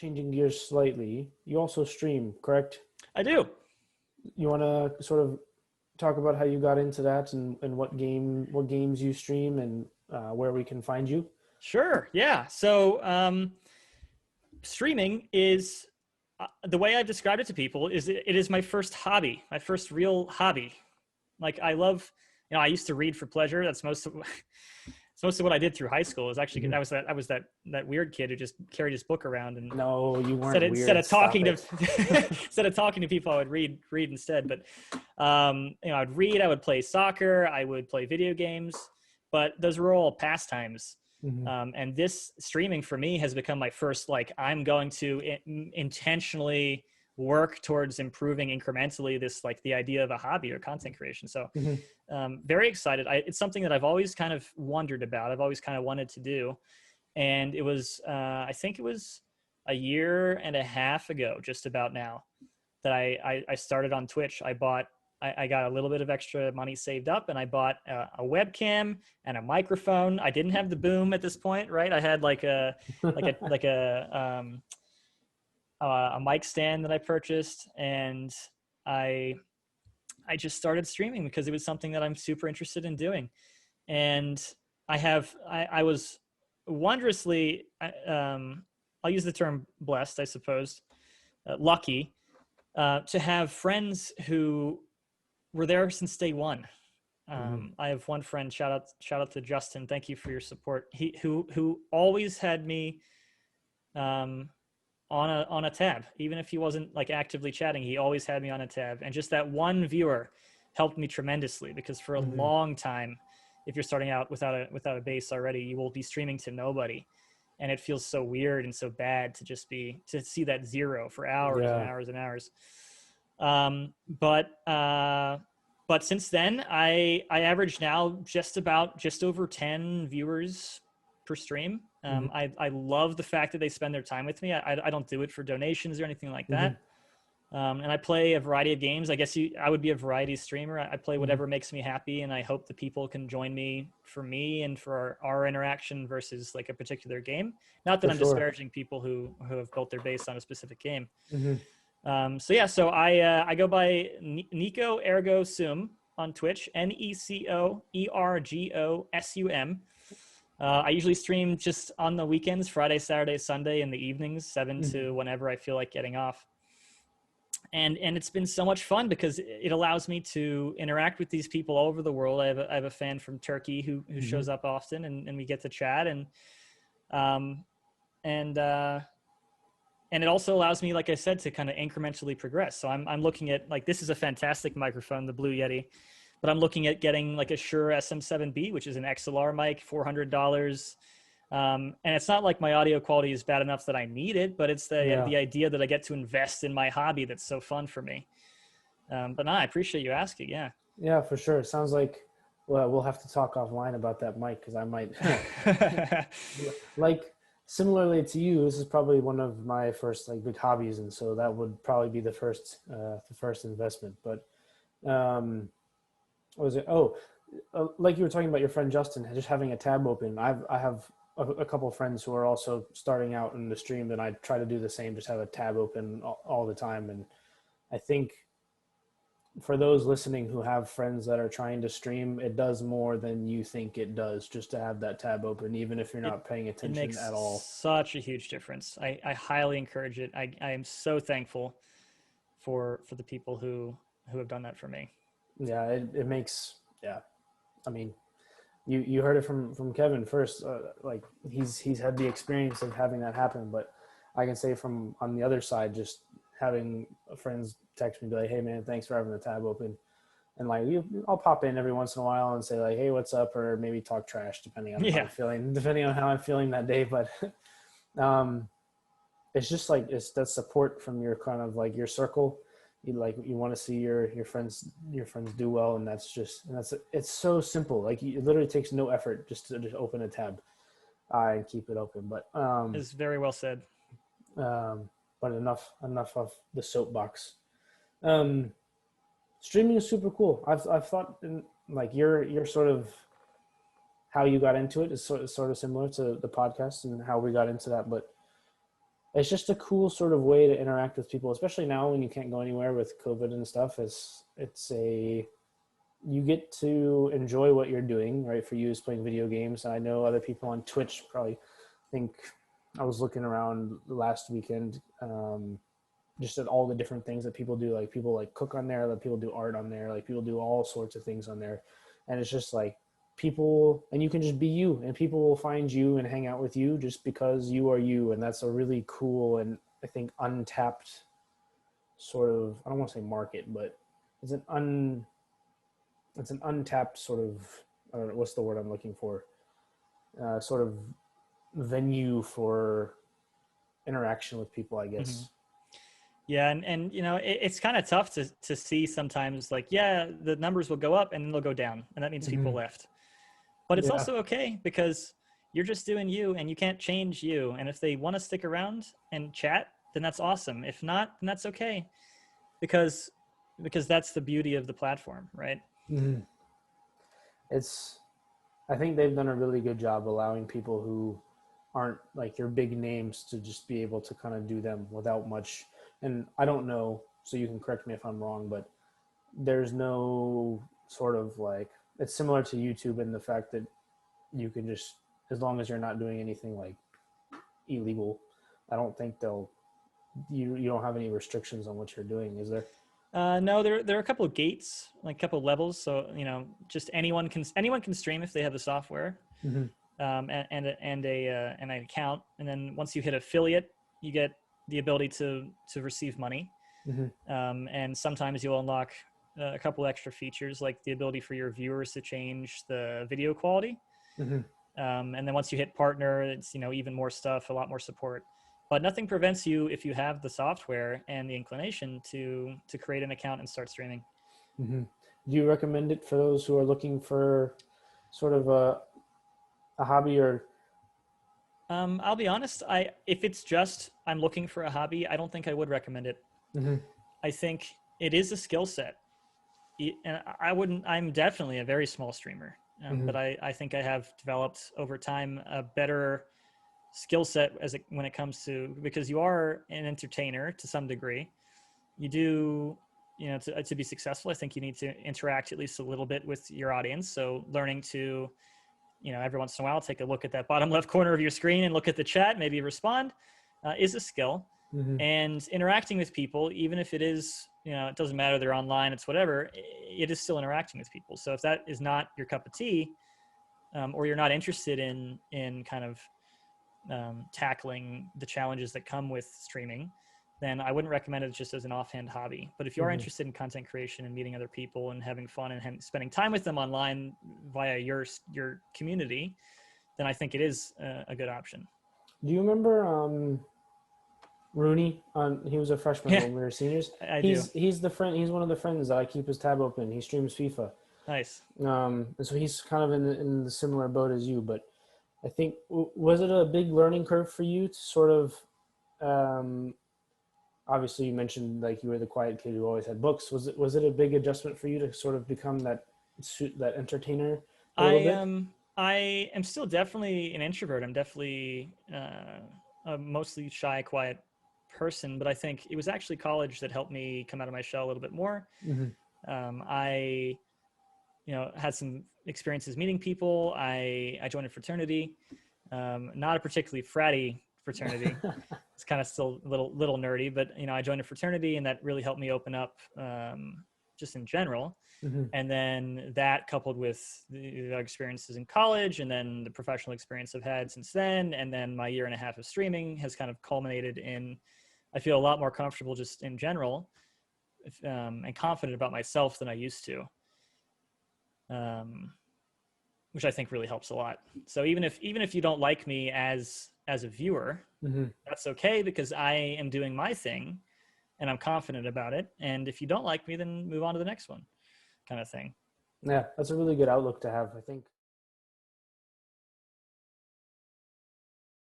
changing gears slightly, you also stream, correct? I do. You want to sort of talk about how you got into that and what games you stream and where we can find you? Sure. Yeah. So streaming is the way I described it to people is it is my first hobby, my first real hobby. Like I love, I used to read for pleasure. That's most of it's most of what I did through high school. Is actually Mhm. I was that weird kid who just carried his book around and No, you instead weren't of, instead weird. of Stop talking to it. instead of talking to people, I would read instead. But I'd read, I would play soccer, I would play video games, but those were all pastimes. Hmm. And this streaming for me has become my first, like, I'm going to intentionally work towards improving incrementally this, like, the idea of a hobby or content creation. So Hmm. very excited. It's something that I've always kind of wondered about. I've always kind of wanted to do. And it was, I think it was a year and a half ago, just about now, that I started on Twitch. I got a little bit of extra money saved up and I bought a webcam and a microphone. I didn't have the boom at this point, right? I had a mic stand that I purchased, and I I just started streaming because it was something that I'm super interested in doing. And I was wondrously, I'll use the term blessed, I suppose, lucky, to have friends who were there since day one. Hmm. I have one friend, shout out to Justin. Thank you for your support. Who always had me um, on a tab, even if he wasn't like actively chatting. He always had me on a tab, and just that one viewer helped me tremendously because for a Hmm. long time, if you're starting out without a base already, you will be streaming to nobody, and it feels so weird and so bad to see that zero for hours and Yeah. hours and hours. Um, but uh, but since then, I average now just over 10 viewers per stream. Hmm. I love the fact that they spend their time with me. I don't do it for donations or anything like Hmm. that. And I play a variety of games. I guess I would be a variety streamer. I play Hmm. whatever makes me happy, and I hope the people can join me and for our interaction versus like a particular game. Not that For I'm sure. disparaging people who have built their base on a specific game. Hmm. So I go by Nico Ergo Sum on Twitch, NECOERGOSUM. I usually stream just on the weekends, Friday, Saturday, Sunday, in the evenings, 7 Hmm. to whenever I feel like getting off. And it's been so much fun because it allows me to interact with these people all over the world. I have a fan from Turkey who Hmm. shows up often, and we get to chat, um, and uh, and it also allows me, like I said, to kind of incrementally progress. So I'm looking at, like, this is a fantastic microphone, the Blue Yeti, but I'm looking at getting like a Shure SM7B, which is an XLR mic, $400. And it's not like my audio quality is bad enough that I need it, but it's Yeah. the idea that I get to invest in my hobby that's so fun for me. But no, I appreciate you asking. Yeah. Yeah, for sure. It sounds like, well, we'll have to talk offline about that mic because I might like similarly to you. This is probably one of my first like big hobbies, and so that would probably be the first investment. But what was it? Oh, like you were talking about your friend Justin, just having a tab open. I have a couple of friends who are also starting out in the stream, and I try to do the same, just have a tab open all the time. And I think for those listening who have friends that are trying to stream, it does more than you think it does just to have that tab open, even if you're it not paying it attention makes at all. such a huge difference. I highly encourage it. I am so thankful for the people who have done that for me. Yeah, it makes, yeah. I mean, you heard it from Kevin first. Like he's had the experience of having that happen, but I can say from on the other side, just having friends text me be like, "Hey man, thanks for having the tab open," and like I'll pop in every once in a while and say like, "Hey, what's up?" or maybe talk trash depending on how I'm Yeah, feeling, depending on how I'm feeling that day. But um, it's just like it's that support from your kind of like your circle. You want to see your friends do well, and that's it's so simple. Like it literally takes no effort just to just open a tab and keep it open. it's very well said. Um, but enough of the soapbox. Um, Streaming is super cool. I've thought like your sort of how you got into it is sort of similar to the podcast and how we got into that, but it's just a cool sort of way to interact with people, especially now when you can't go anywhere with COVID and stuff. It's a you get to enjoy what you're doing, right? For you is playing video games. And I know other people on Twitch probably think, I was looking around last weekend, just at all the different things that people do. Like people like cook on there, like people do art on there, like people do all sorts of things on there. And it's just like people, and you can just be you, and people will find you and hang out with you just because you are you. And that's a really cool and I think untapped sort of, I don't want to say market, but it's an untapped sort of, I don't know what's the word I'm looking for, sort of venue for interaction with people, I guess. Mm-hmm. Yeah, and you know, it's kind of tough to see sometimes. Like, yeah, the numbers will go up and then they'll go down, and that means people left. But it's also okay because you're just doing you, and you can't change you. And if they want to stick around and chat, then that's awesome. If not, then that's okay, because that's the beauty of the platform, right? It's, I think they've done a really good job allowing people who aren't like your big names to just be able to kind of do them without much. And I don't know, so you can correct me if I'm wrong, but there's no sort of like, it's similar to YouTube in the fact that you can just, as long as you're not doing anything like illegal, I don't think you don't have any restrictions on what you're doing, is there? No, there are a couple of gates, like a couple of levels. So, you know, just anyone can stream if they have the software, and an account. And then once you hit affiliate, you get the ability to receive money. And sometimes you'll unlock a couple extra features, like the ability for your viewers to change the video quality. And then once you hit partner, it's, you know, even more stuff, a lot more support. But nothing prevents you, if you have the software and the inclination, to create an account and start streaming. Do you recommend it for those who are looking for sort of a hobby or? I'll be honest. If it's just I'm looking for a hobby, I don't think I would recommend it. I think it is a skill set, and I'm definitely a very small streamer, but I think I have developed over time a better skill set when it comes to, because you are an entertainer to some degree. You do, you know, to be successful, I think you need to interact at least a little bit with your audience. So learning to, you know, every once in a while, take a look at that bottom left corner of your screen and look at the chat, maybe respond, is a skill. And interacting with people, even if it is, you know, it doesn't matter, they're online, it's whatever, it is still interacting with people. So if that is not your cup of tea, or you're not interested in kind of tackling the challenges that come with streaming, then I wouldn't recommend it just as an offhand hobby. But if you are interested in content creation and meeting other people and having fun and spending time with them online via your community, then I think it is a good option. Do you remember Rooney? He was a freshman when we were seniors. He's the friend. He's one of the friends that I keep his tab open. He streams FIFA. Nice. And so he's kind of in the similar boat as you, but I think, was it a big learning curve for you to sort of, obviously you mentioned like you were the quiet kid who always had books. Was it a big adjustment for you to sort of become that entertainer a little bit? I am still definitely an introvert. I'm definitely a mostly shy, quiet person, but I think it was actually college that helped me come out of my shell a little bit more. I, you know, had some experiences meeting people. I joined a fraternity, not a particularly fratty fraternity. It's kind of still a little nerdy, but, you know, I joined a fraternity, and that really helped me open up, just in general. And then that, coupled with the experiences in college, and then the professional experience I've had since then, and then my 1.5 years of streaming, has kind of culminated in, I feel a lot more comfortable just in general, and confident about myself than I used to. Which I think really helps a lot. So even if you don't like me as a viewer, that's okay, because I am doing my thing and I'm confident about it. And if you don't like me, then move on to the next one, kind of thing. Yeah, that's a really good outlook to have, I think.